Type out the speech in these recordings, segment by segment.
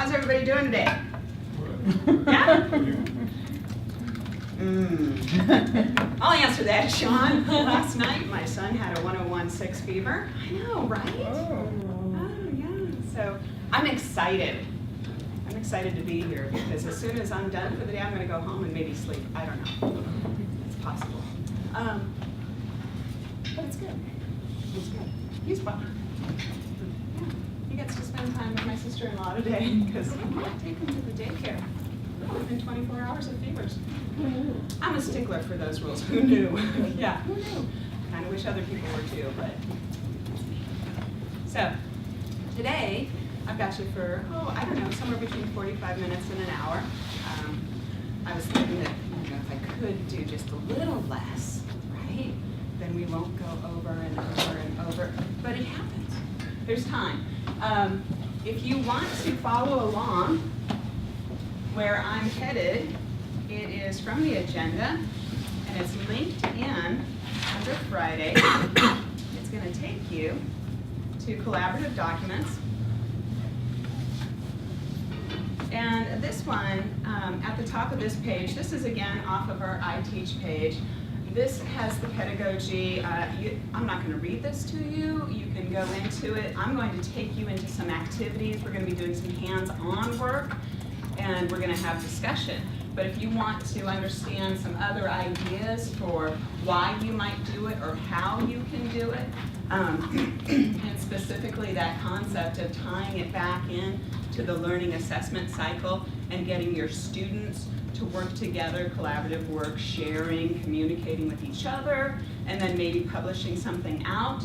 How's everybody doing today? Yeah? I'll answer that, Sean. Last night, my son had a 101.6 fever. I know, right? Oh, yeah. So I'm excited. I'm excited to be here because as soon as I'm done for the day, I'm going to go home and maybe sleep. I don't know. It's possible. But it's good. It's good. He's fun. Yeah. He gets to spend time with my sister-in-law today because I can't take him to the daycare within 24 hours of fevers. I'm a stickler for those rules. Who knew? Yeah, who knew? Kind of wish other people were too, but. So, today, I've got you for, I don't know, somewhere between 45 minutes and an hour. I was thinking that, if I could do just a little less, right, then we won't go over and over and over, but it happens. There's time. If you want to follow along where I'm headed, it is from the agenda, and it's linked in under Friday. It's going to take you to collaborative documents. And this one, at the top of this page, this is again off of our iTeach page. This has the pedagogy. I'm not going to read this to you. You can go into it. I'm going to take you into some activities. We're going to be doing some hands-on work, and we're going to have discussion. But if you want to understand some other ideas for why you might do it or how you can do it, and specifically that concept of tying it back in to the learning assessment cycle and getting your students to work together, collaborative work, sharing, communicating with each other, and then maybe publishing something out.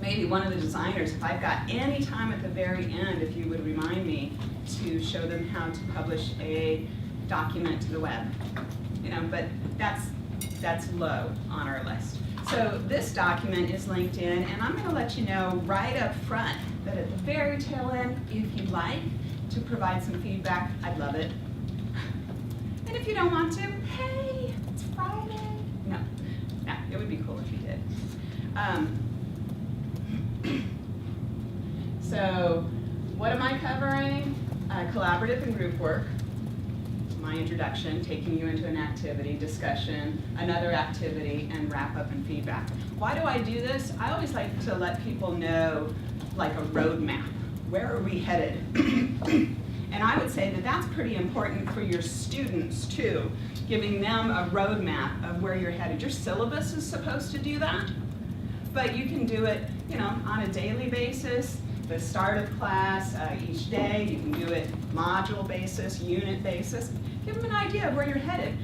Maybe one of the designers, if I've got any time at the very end, if you would remind me to show them how to publish a document to the web. But that's low on our list. So this document is linked in, and I'm going to let you know right up front that at the very tail end, if you'd like to provide some feedback, I'd love it. And if you don't want to, hey, it's Friday. No, it would be cool if you did. So what am I covering? Collaborative and group work. My introduction, taking you into an activity, discussion, another activity, and wrap up and feedback. Why do I do this? I always like to let people know like a roadmap. Where are we headed? And I would say that that's pretty important for your students too, giving them a roadmap of where you're headed. Your syllabus is supposed to do that, but you can do it, on a daily basis, the start of class, each day. You can do it module basis, unit basis. Give them an idea of where you're headed.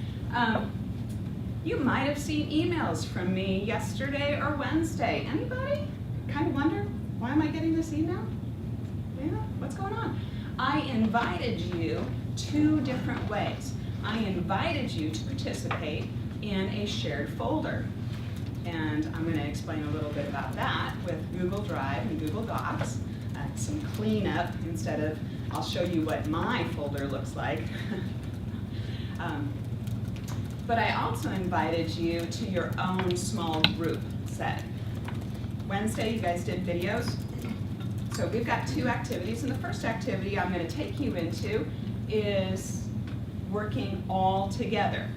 You might have seen emails from me yesterday or Wednesday. Anybody kind of wonder, why am I getting this email? What's going on? I invited you 2 different ways. I invited you to participate in a shared folder. And I'm going to explain a little bit about that with Google Drive and Google Docs. Some cleanup instead of, I'll show you what my folder looks like. But I also invited you to your own small group set. Wednesday, you guys did videos. So we've got 2 activities, and the first activity I'm going to take you into is working all together.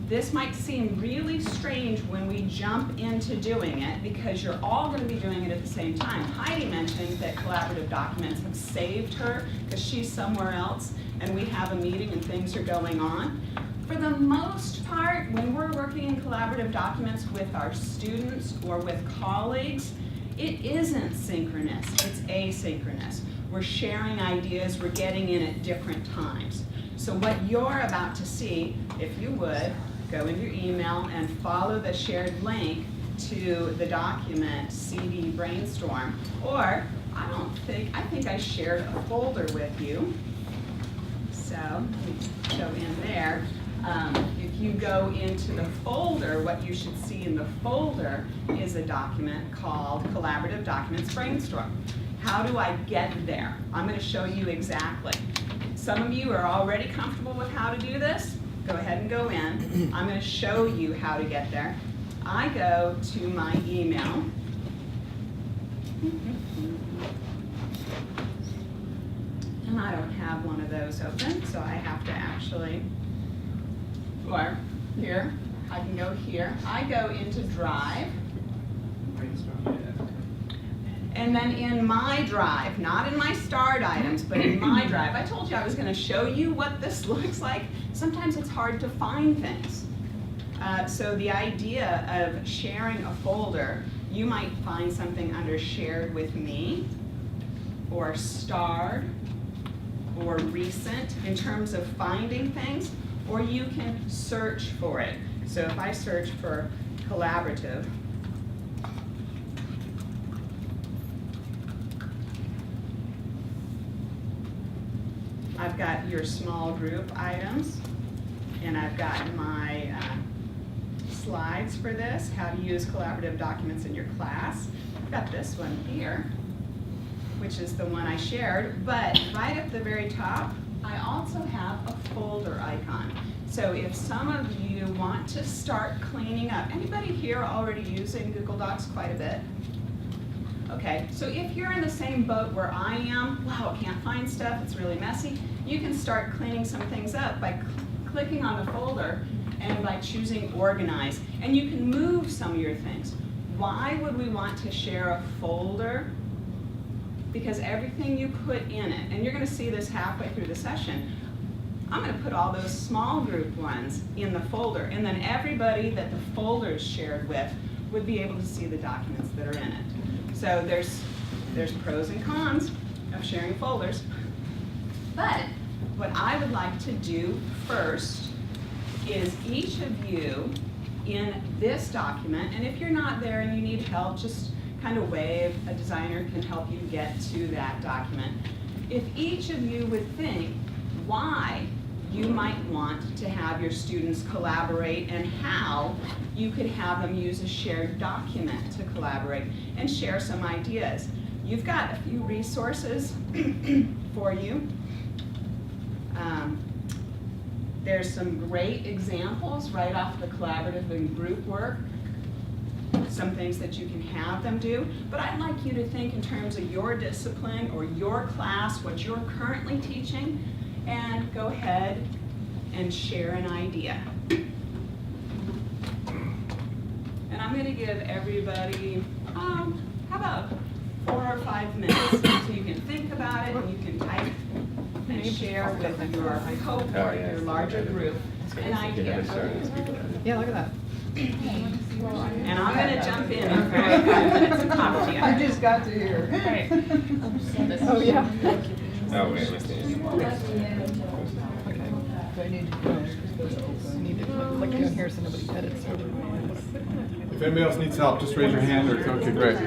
This might seem really strange when we jump into doing it because you're all going to be doing it at the same time. Heidi mentioned that collaborative documents have saved her because she's somewhere else and we have a meeting and things are going on. For the most part, when we're working in collaborative documents with our students or with colleagues, it isn't synchronous, it's asynchronous. We're sharing ideas, we're getting in at different times. So what you're about to see, if you would, go into your email and follow the shared link to the document CD Brainstorm. Or, I think I shared a folder with you. So, let me show in there. If you go into the folder, what you should see in the folder is a document called Collaborative Documents Brainstorm. How do I get there? I'm going to show you exactly. Some of you are already comfortable with how to do this. Go ahead and go in. I'm going to show you how to get there. I go to my email. I don't have one of those open, so I have to actually, or here, I can go here. I go into Drive. And then in my Drive, not in my starred items, but in my Drive, I told you I was going to show you what this looks like. Sometimes it's hard to find things. So the idea of sharing a folder, you might find something under Shared with Me, or Starred, or Recent in terms of finding things, or you can search for it. So if I search for Collaborative, I've got your small group items, and I've got my slides for this, how to use collaborative documents in your class. I've got this one here, which is the one I shared, but right at the very top, I also have a folder icon. So if some of you want to start cleaning up, anybody here already using Google Docs quite a bit? Okay, so if you're in the same boat where I am, wow, can't find stuff, it's really messy, you can start cleaning some things up by clicking on the folder and by choosing Organize. And you can move some of your things. Why would we want to share a folder? Because everything you put in it, and you're going to see this halfway through the session, I'm going to put all those small group ones in the folder, and then everybody that the folder is shared with would be able to see the documents that are in it. So there's pros and cons of sharing folders. But what I would like to do first is each of you in this document, and if you're not there and you need help, just kind of wave, a designer can help you get to that document. If each of you would think why you might want to have your students collaborate and how you could have them use a shared document to collaborate and share some ideas. You've got a few resources for you. There's some great examples right off the collaborative and group work, some things that you can have them do, but I'd like you to think in terms of your discipline or your class, what you're currently teaching, and go ahead and share an idea. And I'm going to give everybody, how about 4 or 5 minutes so you can think about it and you can type and share with your cohort, your larger group, an idea. Yeah, look at that. And I'm going to jump in 5 minutes and talk to you. I just got to here. Right. Oh, yeah. Oh, wait, let's see. Okay. So I need to click in here so nobody edits. If anybody else needs help, just raise your hand or, okay, great.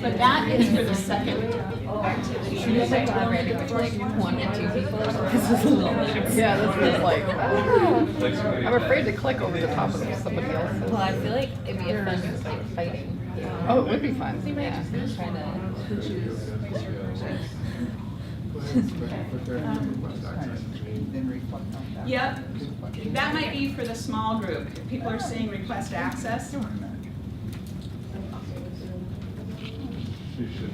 But that is for the second activity. Should we say collaborating with like 1 and 2 people? Yeah, this is like, I'm afraid to click over the top of somebody else's. Well, I feel like it'd be a fun like fighting. Oh, it would be fun. Yeah, trying to choose. Yep, that might be for the small group. If people are seeing request access, She should.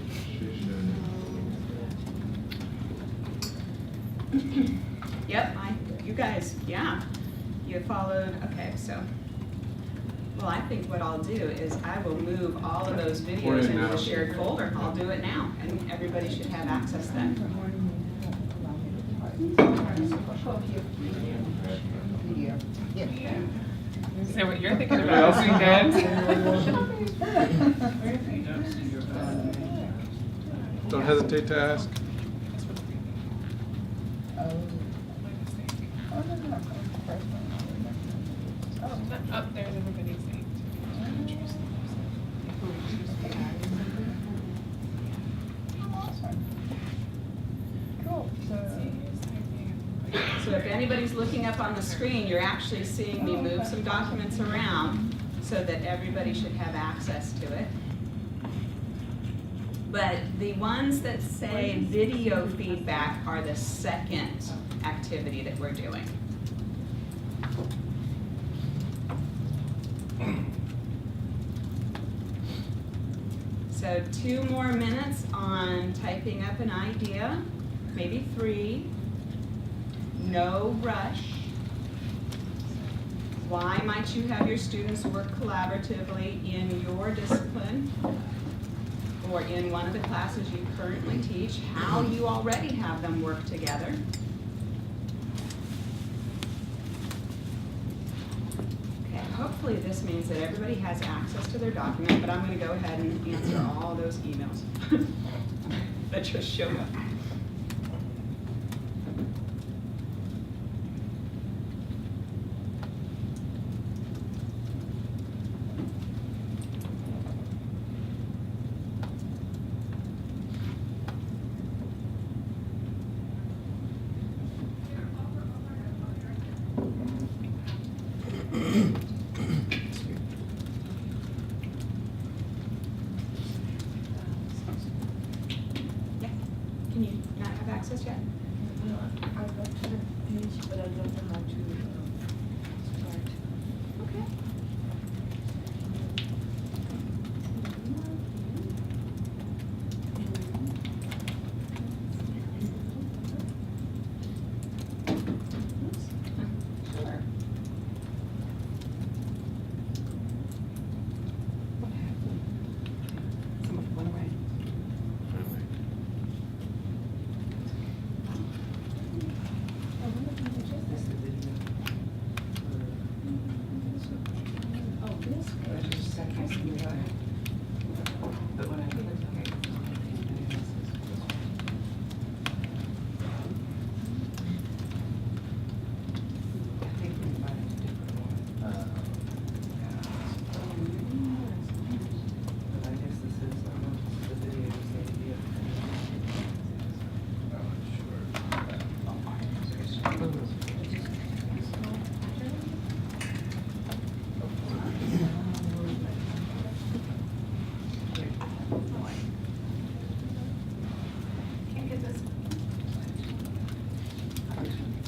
yep, you guys, yeah, you followed, okay, so. Well, I think what I'll do is I will move all of those videos into the shared folder. I'll do it now, and everybody should have access then. So what you're thinking about weekends? Don't hesitate to ask. Up there's everybody's name. So if anybody's looking up on the screen, you're actually seeing me move some documents around so that everybody should have access to it. But the ones that say video feedback are the second activity that we're doing. So 2 more minutes on typing up an idea, maybe 3. No rush. Why might you have your students work collaboratively in your discipline or in one of the classes you currently teach? How you already have them work together. Okay, hopefully this means that everybody has access to their document, but I'm going to go ahead and answer all those emails that just showed up. Yeah, can you not have access yet? I got to the page, but I don't know how to start. Okay. Sure. Someone went away. Oh, this page is second. But when I click on it, I think we might have a different one. But I guess this is the video is the idea. Can't get this.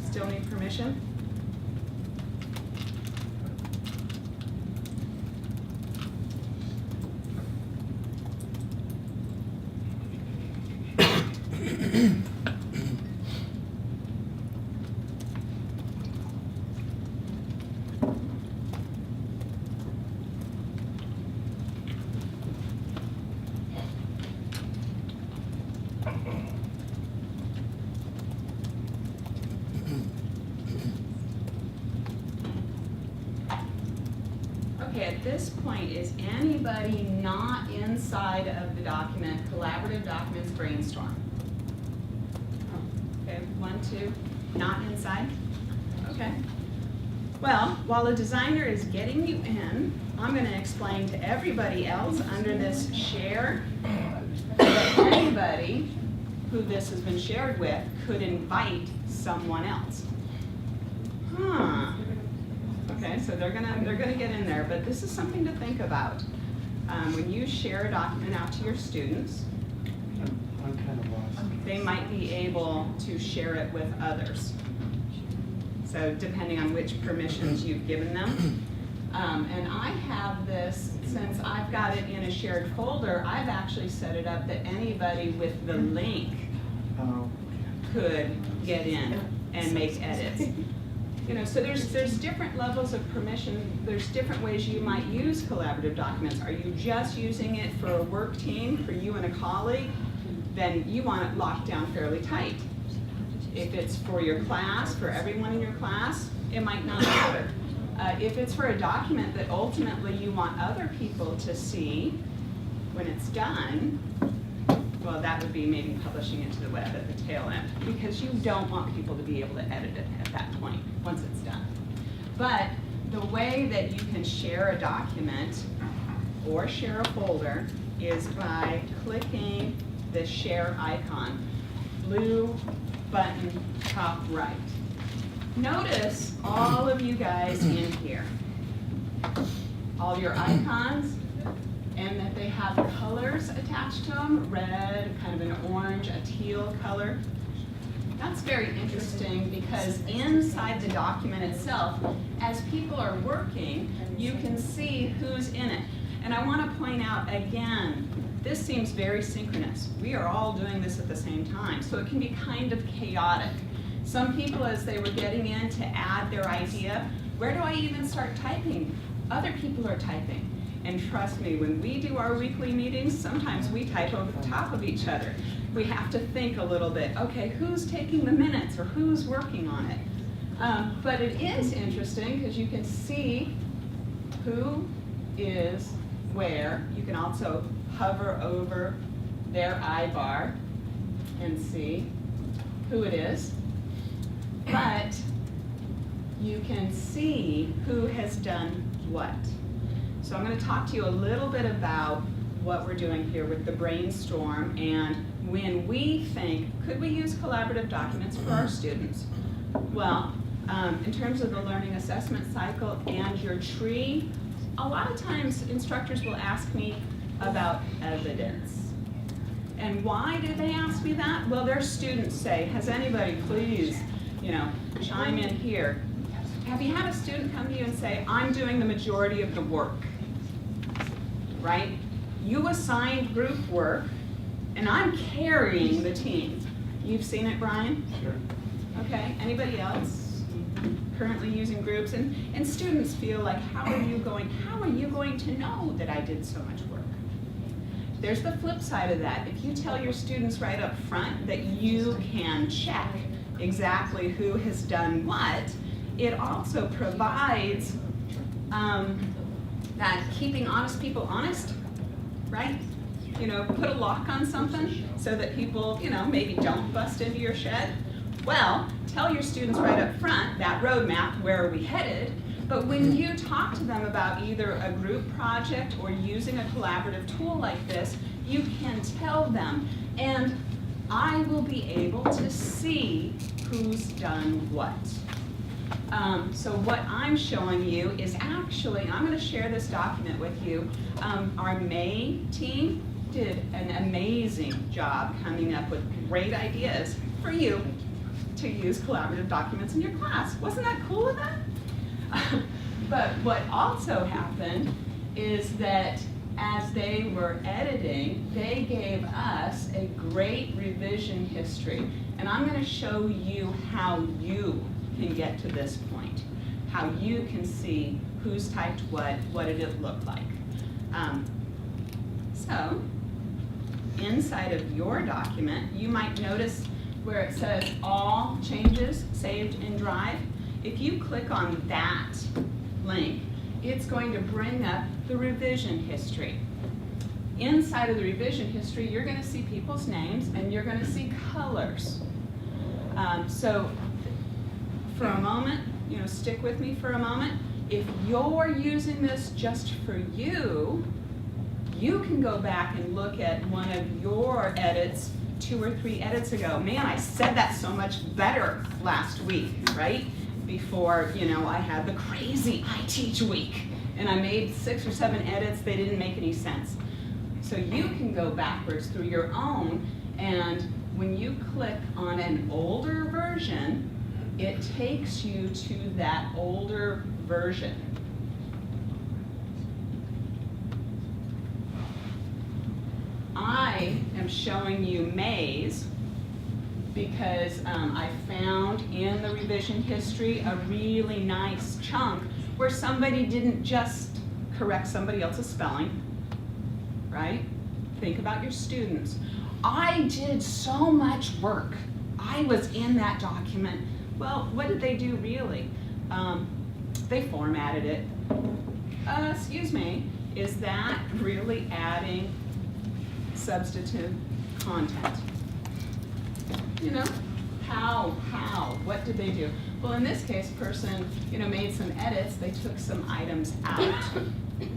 Still need permission? Okay, at this point, is anybody not inside of the document, collaborative documents brainstorm? Okay, 1, 2, not inside? Okay. Well, while the designer is getting you in, I'm gonna explain to everybody else under this share that anybody who this has been shared with could invite someone else. Huh. Okay, so they're gonna get in there, but this is something to think about. When you share a document out to your students, I'm kind of lost. they might be able to share it with others. So depending on which permissions you've given them. And I have this, since I've got it in a shared folder, I've actually set it up that anybody with the link Oh, could get in and make edits. You know, so there's different levels of permission. There's different ways you might use collaborative documents. Are you just using it for a work team, for you and a colleague? Then you want it locked down fairly tight. If it's for your class, for everyone in your class, it might not matter. If it's for a document that ultimately you want other people to see when it's done, well, that would be maybe publishing it to the web at the tail end, because you don't want people to be able to edit it at that point, once it's done. But the way that you can share a document or share a folder is by clicking the share icon, blue button top right. Notice all of you guys in here, all your icons, and that they have colors attached to them, red, kind of an orange, a teal color. That's very interesting because inside the document itself, as people are working, you can see who's in it. And I want to point out again this seems very synchronous. We are all doing this at the same time, so it can be kind of chaotic. Some people, as they were getting in to add their idea, where do I even start typing? Other people are typing. And trust me, when we do our weekly meetings, sometimes we type over the top of each other. We have to think a little bit, okay, who's taking the minutes or who's working on it? But it is interesting because you can see who is where. You can also hover over their I-bar and see who it is. But you can see who has done what. So I'm going to talk to you a little bit about what we're doing here with the brainstorm and when we think, could we use collaborative documents for our students? Well, in terms of the learning assessment cycle and your tree, a lot of times instructors will ask me about evidence. And why do they ask me that? Well, their students say, has anybody please, chime in here. Have you had a student come to you and say, I'm doing the majority of the work, right? You assigned group work, and I'm carrying the team. You've seen it, Brian? Sure. Okay, anybody else currently using groups? And students feel like, how are you going to know that I did so much work? There's the flip side of that. If you tell your students right up front that you can check exactly who has done what, it also provides that keeping honest people honest, right? Put a lock on something so that people, maybe don't bust into your shed. Well, tell your students right up front that roadmap, where are we headed? But when you talk to them about either a group project or using a collaborative tool like this, you can tell them. And I will be able to see who's done what. So what I'm showing you is actually, I'm going to share this document with you. Our May team did an amazing job coming up with great ideas for you to use collaborative documents in your class. Wasn't that cool of them? But what also happened is that as they were editing, they gave us a great revision history. And I'm going to show you how you can get to this point, how you can see who's typed what did it look like. So inside of your document, you might notice where it says all changes saved in Drive. If you click on that link, it's going to bring up the revision history. Inside of the revision history, you're going to see people's names and you're going to see colors. So for a moment, stick with me for a moment. If you're using this just for you, you can go back and look at one of your edits 2 or 3 edits ago. Man, I said that so much better last week, right? Before, I had the crazy I Teach week. And I made 6 or 7 edits, they didn't make any sense. So you can go backwards through your own, and when you click on an older version, it takes you to that older version. I am showing you May's because I found in the revision history a really nice chunk where somebody didn't just correct somebody else's spelling, right? Think about your students. I did so much work. I was in that document. Well, what did they do really? They formatted it. Excuse me, is that really adding substantive content? How, what did they do? Well, in this case, person, made some edits, they took some items out.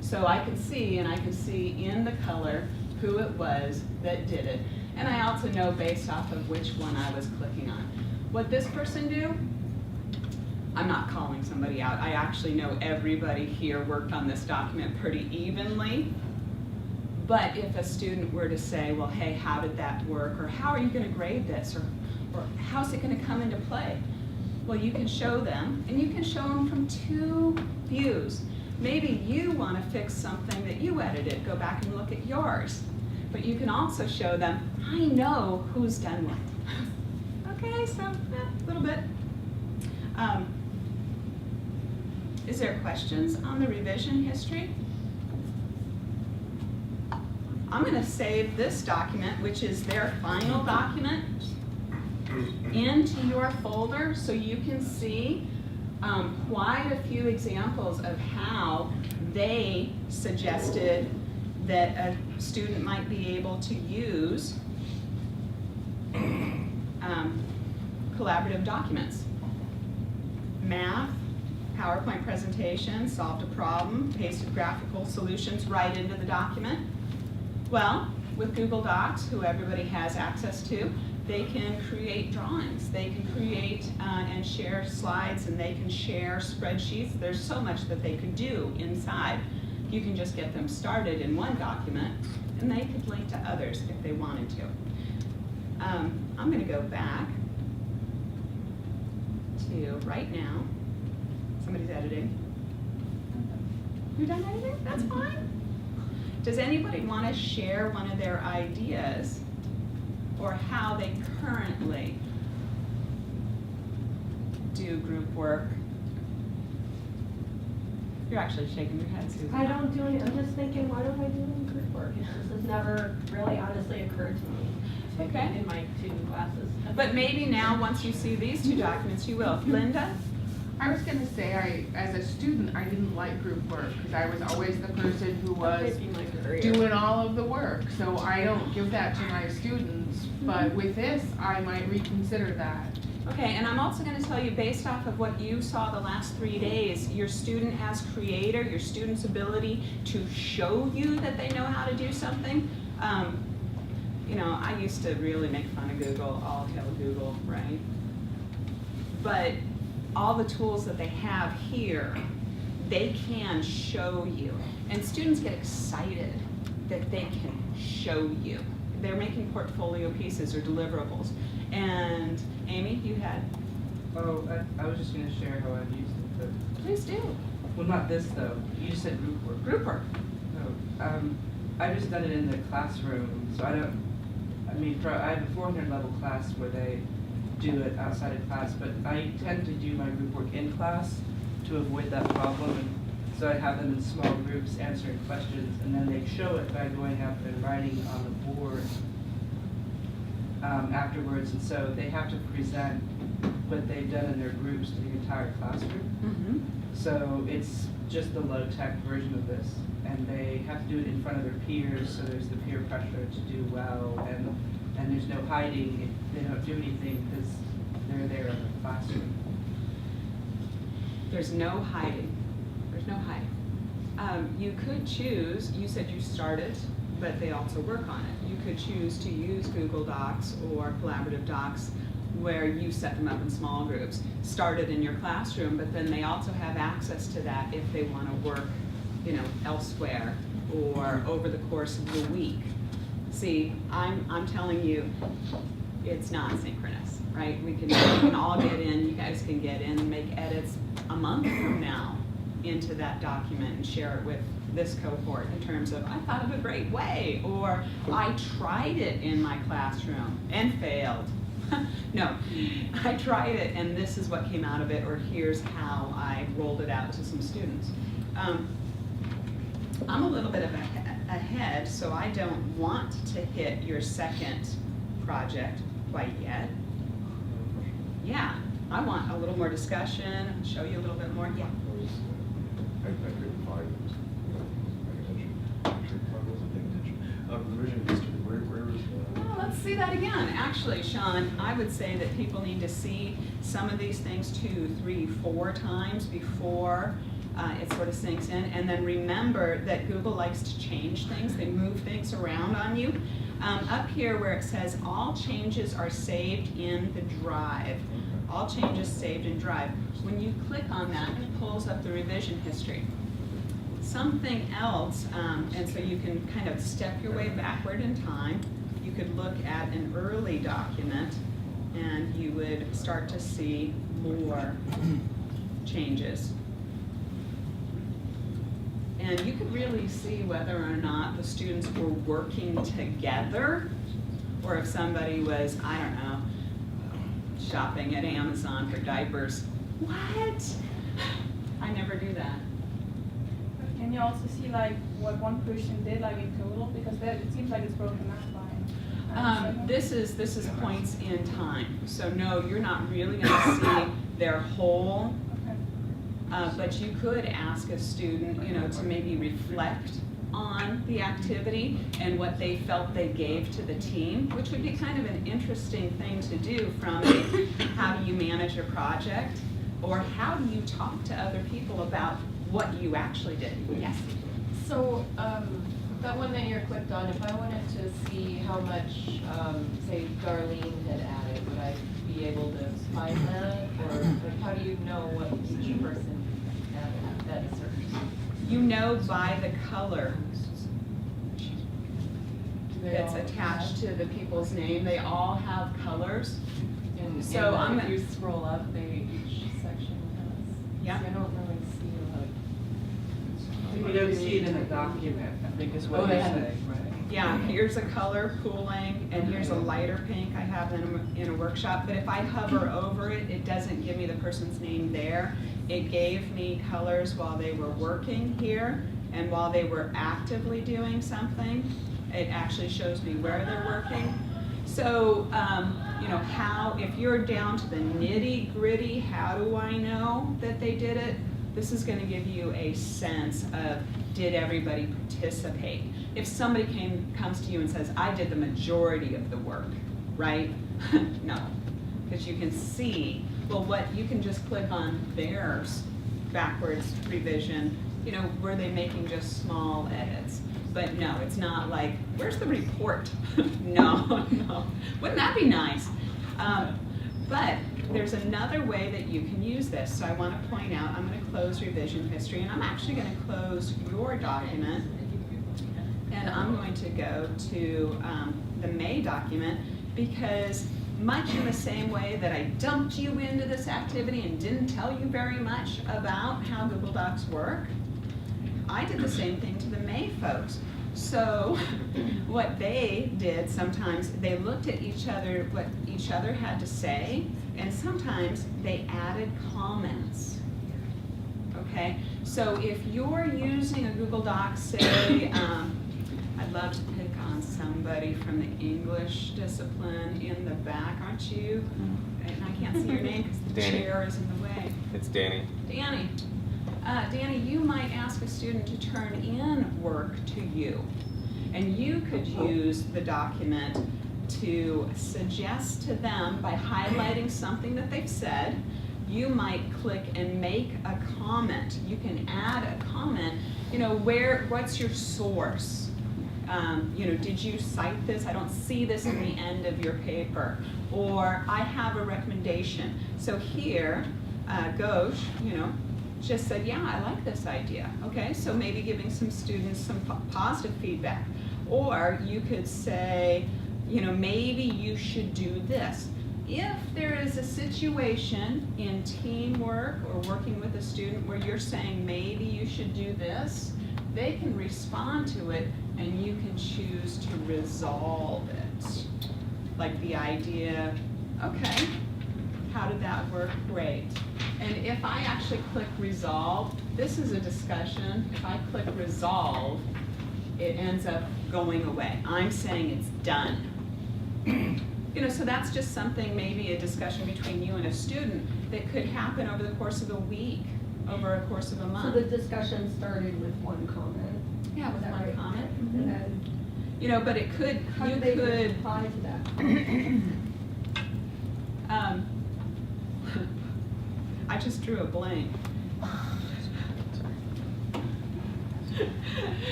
So I can see in the color who it was that did it. And I also know based off of which one I was clicking on. What this person do? I'm not calling somebody out. I actually know everybody here worked on this document pretty evenly. But if a student were to say, well, hey, how did that work? Or how are you going to grade this? Or how's it going to come into play? Well, you can show them, and you can show them from 2 views. Maybe you want to fix something that you edited. Go back and look at yours. But you can also show them, I know who's done what. Okay, so a little bit. Is there questions on the revision history? I'm going to save this document, which is their final document, into your folder so you can see quite a few examples of how they suggested that a student might be able to use collaborative documents. Math, PowerPoint presentation, solved a problem, pasted graphical solutions right into the document. Well, with Google Docs, who everybody has access to, they can create drawings, they can create and share slides, and they can share spreadsheets. There's so much that they could do inside. You can just get them started in one document, and they could link to others if they wanted to. I'm going to go back to right now. Somebody's editing. You're done editing? That's fine. Does anybody want to share one of their ideas or how they currently do group work? You're actually shaking your head, Susan. I don't do any, I'm just thinking, why don't I do any group work? This has never really honestly occurred to me. Okay. In my 2 classes. But maybe now, once you see these 2 documents, you will. Linda? I was gonna say, as a student, I didn't like group work, because I was always the person who was Maybe my career. doing all of the work, so I don't give that to my students, but with this, I might reconsider that. Okay, and I'm also going to tell you, based off of what you saw the last 3 days, your student as creator, your student's ability to show you that they know how to do something. You know, I used to really make fun of Google, all hail Google, right? But all the tools that they have here, they can show you. And students get excited that they can show you. They're making portfolio pieces or deliverables. And Amy, you had? Oh, I was just gonna share how I've used it, but, Please do. well, not this though. You just said group work. Group work. No, I've just done it in the classroom, so I have a 400 level class where they do it outside of class, but I tend to do my group work in class to avoid that problem. And so I have them in small groups answering questions, and then they show it by going up and writing on the board afterwards. And so they have to present what they've done in their groups to the entire classroom. Mm-hmm. So it's just the low-tech version of this, and they have to do it in front of their peers, so there's the peer pressure to do well, and there's no hiding if they don't do anything because they're there in the classroom. There's no hiding. There's no hiding. You could choose, you said you started, but they also work on it. You could choose to use Google Docs or Collaborative Docs where you set them up in small groups. Start it in your classroom, but then they also have access to that if they want to work, you know, elsewhere or over the course of the week. See, I'm telling you, it's not synchronous, right? We can all get in, you guys can get in and make edits a month from now into that document and share it with this cohort in terms of, I thought of a great way, or I tried it in my classroom and failed. No, I tried it and this is what came out of it, or here's how I rolled it out to some students. I'm a little bit of ahead, so I don't want to hit your second project quite yet. Yeah, I want a little more discussion, show you a little bit more. Yeah. I couldn't find it. I wasn't paying attention. Revision history, where was Well, let's see that again. Actually, Sean, I would say that people need to see some of these things 2, 3, 4 times before it sort of sinks in. And then remember that Google likes to change things. They move things around on you. Up here where it says all changes are saved in the drive. All changes saved in drive. When you click on that, it pulls up the revision history. Something else, and so you can kind of step your way backward in time. You could look at an early document and you would start to see more changes. and you could really see whether or not the students were working together, or if somebody was, I don't know, shopping at Amazon for diapers. What? I never do that. Can you also see like what one person did like in total? Because that, it seems like it's broken up by. This is points in time. So no, you're not really gonna see their whole, Okay. but you could ask a student, you know, to maybe reflect on the activity and what they felt they gave to the team, which would be kind of an interesting thing to do from a, how do you manage a project, or how do you talk to other people about what you actually did. Yes? So, that one that you're clicked on, if I wanted to see how much, say Darlene had added, would I be able to find that? Or like, how do you know what each person added that certain? You know by the color Do they that's all attached to the people's name. They all have colors. And, So and I'm if gonna- you scroll up, each section has. Yeah. See, I don't really see You don't see it in the document, I think is Oh, what they you're haven't. saying, right? Yeah, here's a color pooling, and here's a lighter pink I have in a workshop, but if I hover over it, it doesn't give me the person's name there. It gave me colors while they were working here, and while they were actively doing something, it actually shows me where they're working. So, you know, how, if you're down to the nitty gritty, how do I know that they did it? This is gonna give you a sense of, did everybody participate? If somebody comes to you and says, I did the majority of the work, right? No, because you can see, well, what, you can just click on theirs, backwards revision, you know, were they making just small edits? But no, it's not like, where's the report? No, no, wouldn't that be nice? But there's another way that you can use this. So I want to point out, I'm going to close revision history, and I'm actually going to close your document, and I'm going to go to the May document, because much in the same way that I dumped you into this activity and didn't tell you very much about how Google Docs work, I did the same thing to the May folks. So what they did, sometimes they looked at each other, what each other had to say, and sometimes they added comments. Okay, so if you're using a Google Doc, say, I'd love to pick on somebody from the English discipline in the back, aren't you? And I can't see your name because the Danny. chair is in the way. It's Danny. Danny. Danny, you might ask a student to turn in work to you. And you could use the document to suggest to them by highlighting something that they've said. You might click and make a comment. You can add a comment, you know, what's your source? You know, did you cite this? I don't see this in the end of your paper. Or I have a recommendation. So here, Ghosh, you know, just said, yeah, I like this idea. Okay, so maybe giving some students some positive feedback. Or you could say, you know, maybe you should do this. If there is a situation in teamwork or working with a student where you're saying maybe you should do this, they can respond to it and you can choose to resolve it. Like the idea, okay, how did that work? Great. And if I actually click resolve, this is a discussion. If I click resolve, it ends up going away. I'm saying it's done. You know, so that's just something, maybe a discussion between you and a student that could happen over the course of a week, over a course of a So month. the discussion started with one comment. Yeah, with Is that one right? comment. And then, You know, but it could, how you do they could, reply to that? I just drew a blank.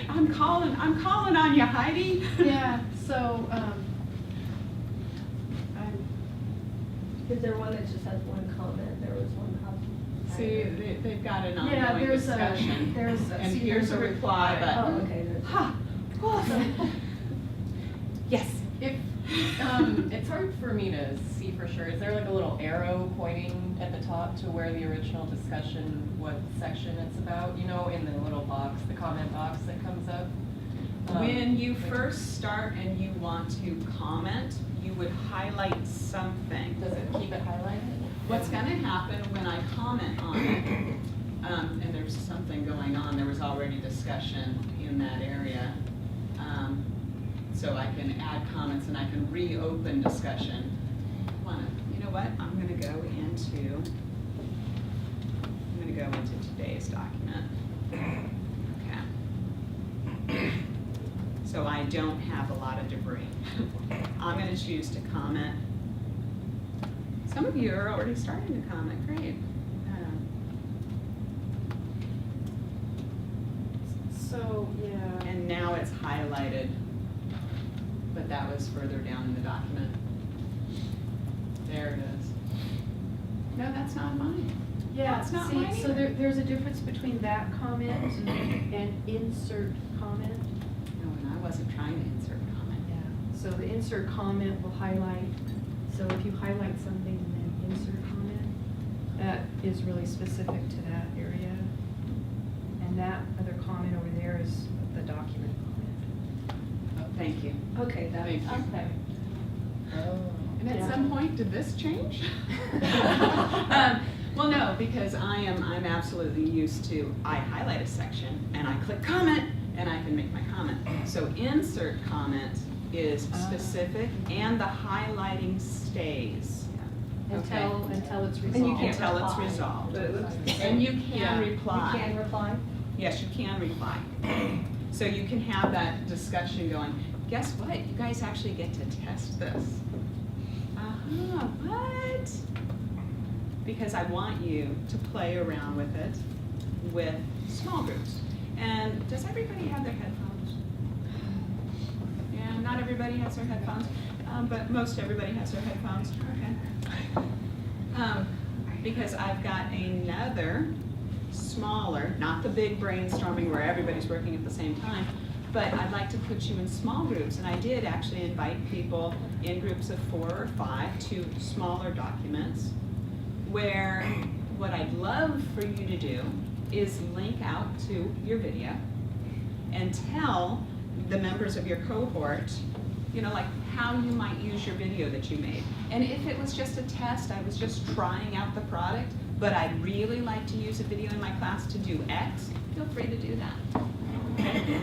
I'm calling on you, Heidi. Yeah, so, Is there one that just has one comment? There was one up. See, they've got an yeah, ongoing there's discussion. and And here's a reply Oh, button. okay. there's- Ha, awesome. Yes. If, It's hard for me to see for sure. Is there like a little arrow pointing at the top to where the original discussion, what section it's about? You know, in the little box, the comment box that comes up? When you first start and you want to comment, you would highlight something. Does it keep it highlighted? What's gonna happen when I comment on it, and there's something going on, there was already discussion in that area. So I can add comments and I can reopen discussion. You know what, I'm gonna go into today's document. Okay. So I don't have a lot of debris. I'm gonna choose to comment. Some of you are already starting to comment, great. So, yeah. And now it's highlighted, but that was further down in the document. There it is. No, that's not mine. Yeah, That's not see, mine so either. there's a difference between that comment and insert comment. No, and I wasn't trying to insert comment. Yeah. So the insert comment will highlight, so if you highlight something and then insert comment, that is really specific to that area. And that other comment over there is the document comment. Oh, thank you. Okay, that, Thank you. okay. And at Yeah. some point, did this change? Well, no, because I'm absolutely used to, I highlight a section and I click comment and I can make my comment. So insert comment is specific and the highlighting stays. Until it's resolved. And you can tell it's resolved. But it looks, And you Yeah. can reply. You can reply? Yes, you can reply. So you can have that discussion going, guess what? You guys actually get to test this. What? Because I want you to play around with it with small groups. And does everybody have their headphones? Yeah, not everybody has their headphones, but most everybody has their headphones, okay. Because I've got another smaller, not the big brainstorming where everybody's working at the same time, but I'd like to put you in small groups, and I did actually invite people in groups of 4 or 5 to smaller documents, where what I'd love for you to do is link out to your video and tell the members of your cohort, you know, like how you might use your video that you made. And if it was just a test, I was just trying out the product, but I'd really like to use a video in my class to do X, feel free to do that. Okay?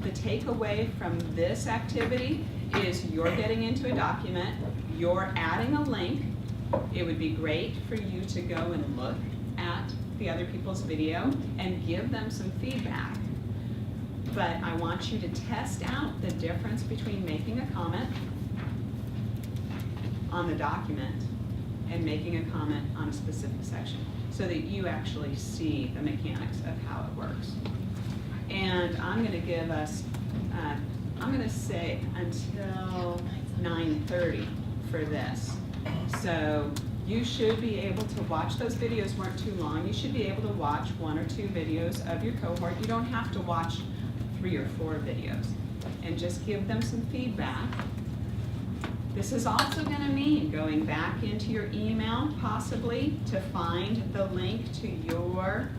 The takeaway from this activity is you're getting into a document, you're adding a link. It would be great for you to go and look at the other people's video and give them some feedback. But I want you to test out the difference between making a comment on the document and making a comment on a specific section so that you actually see the mechanics of how it works. And I'm gonna give us, I'm gonna say until 9:30 for this. So you should be able to watch, those videos weren't too long, you should be able to watch 1 or 2 videos of your cohort. You don't have to watch 3 or 4 videos. And just give them some feedback. This is also gonna mean going back into your email possibly to find the link to your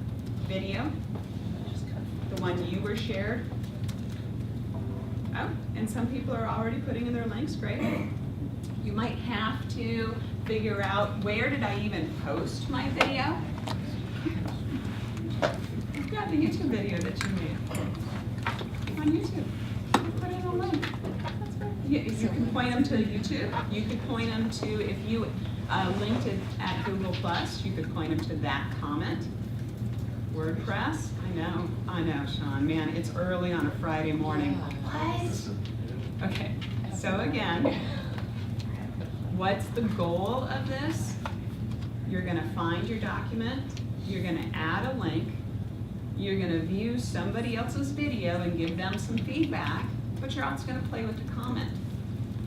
video, the one you were shared. Oh, and some people are already putting in their links, great. You might have to figure out, where did I even post my video? You've got the YouTube video that you made on YouTube. You put in a link. That's great. You can point them to YouTube. You could point them to, if you linked it at Google+, you could point them to that comment. WordPress, I know, Sean, man, it's early on a Friday morning. What? Okay, so again, what's the goal of this? You're gonna find your document, you're gonna add a link, you're gonna view somebody else's video and give them some feedback, but you're also gonna play with the comment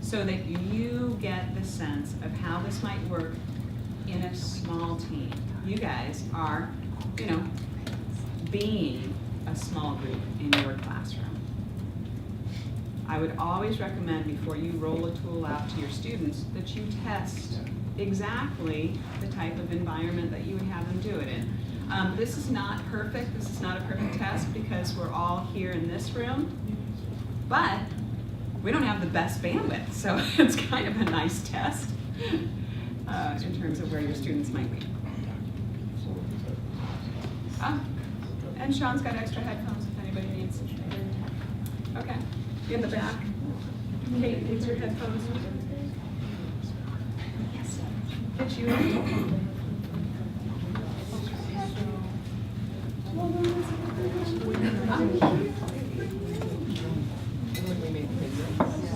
so that you get the sense of how this might work in a small team. You guys are, you know, being a small group in your classroom. I would always recommend before you roll a tool out to your students that you test exactly the type of environment that you would have them do it in. This is not perfect, this is not a perfect test because we're all here in this room, but we don't have the best bandwidth, so it's kind of a nice test in terms of where your students might be. And Sean's got extra headphones if anybody needs. Okay, in the back. Kate needs your headphones. Yes. It's you.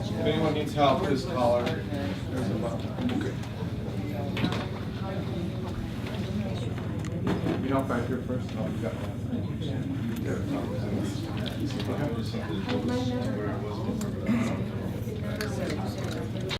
If anyone needs help, just holler. There's a button. You know, back here first. No, you got one. Yeah.